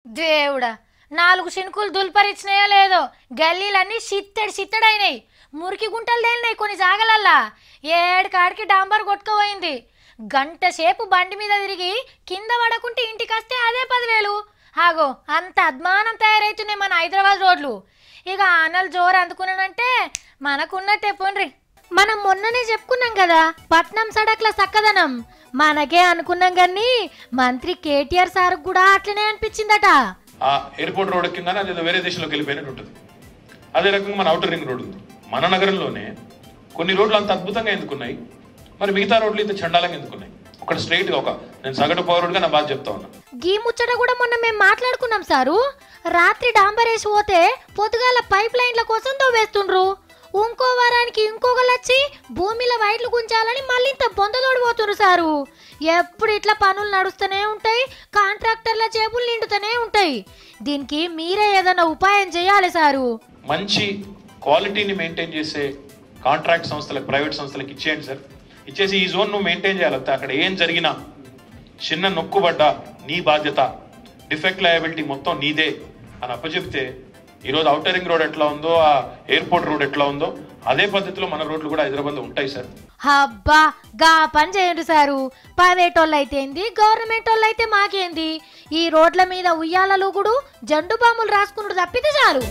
దేవుడా, 4 శినుకులు దుల్పరిచ్చినాయో లేదో గల్లీలన్నీ చిత్తడైనాయి. మురికి గుంటలు తేలినాయి కొన్ని జాగలల్లా. ఏడుకాడికి డాంబర్ కొట్టుకుపోయింది. గంట సేపు బండి మీద తిరిగి కింద పడకుంటే ఇంటికొస్తే అదే 10,000. ఆగో అంత అద్మానం తయారైతున్నాయి మన హైదరాబాద్ రోడ్లు. ఇక ఆనలు జోరు అందుకున్నానంటే మనకున్నట్టే పోన్రి. మనం మొన్ననే చెప్పుకున్నాం కదా పట్నం సడక్ల సక్కదనం. మనకే అనుకున్నాం కానీ మంత్రి కేటీఆర్ సార్ కూడా అట్లనే అనిపించిందట. ఆ ఎయిర్పోర్ట్ రోడ్ కింద అది వేరే దేశంలోకి వెళ్ళిపోయినట్టు ఉంటుంది. అదే రకంగా మన అవుటర్ రింగ్ రోడ్ ఉంది. మన నగరంలోనే కొన్ని రోడ్లు అంత అద్భుతంగా ఎందుకున్నాయి, మరి మిగతా రోడ్లు ఇంత చండాలంగా ఎందుకున్నాయి? ఒక స్ట్రైట్ గా నేను సగటు పౌరుడుగా నా బాధ చెప్తా ఉన్నా. గీ ముచ్చట కూడా మొన్న మేము మాట్లాడుకున్నాం సారు. రాత్రి డాంబర్ వేసి పోతే పొద్దుగాల పైప్ లైన్ల కోసం దవ్వేస్తుండ్రు. ఇంకో వారానికి ఇంకొకరు వచ్చి భూమిలో వైర్లు గుంచాలని మళ్ళీ ఇంత బొందదోడి పోతుండ్రు సారు. ఎప్పుడు ఇట్లా పనులు నడుస్తూనే ఉంటాయి, కాంట్రాక్టర్ల చేపులు నిండుతూనే ఉంటాయి. దీనికి మీరే ఏదైనా ఉపాయం చేయాలి సారు. మంచి క్వాలిటీని మెయింటైన్ చేసే కాంట్రాక్ట్ సంస్థలకు, ప్రైవేట్ సంస్థలకు ఇచ్చేయండి సార్. ఇచ్చేసి ఈ జోన్ నువ్వు మెయింటైన్ చేయాలి. అక్కడ ఏం జరిగినా చిన్న నొక్కుబడ్డా నీ బాధ్యత, డిఫెక్ట్ లయబిలిటీ మొత్తం నీదే అని అప్పచెప్తే ఈరోజు అవుటర్ రింగ్ రోడ్ ఎట్లా ఉందో, ఆ ఎయిర్పోర్ట్ రోడ్ ఎట్లా ఉందో అదే పద్ధతిలో మన రోడ్లు కూడా హైదరాబాద్లో ఉంటాయి సార్. అబ్బా గా పని చేయండి సారు. ప్రైవేట్ వాళ్ళు అయితే ఏంది, గవర్నమెంట్ వాళ్ళు అయితే మాకేంది. ఈ రోడ్ల మీద ఉయ్యాలలు కూడా జండు బాంబులు రాసుకున్నాడు తప్పితే చాలు.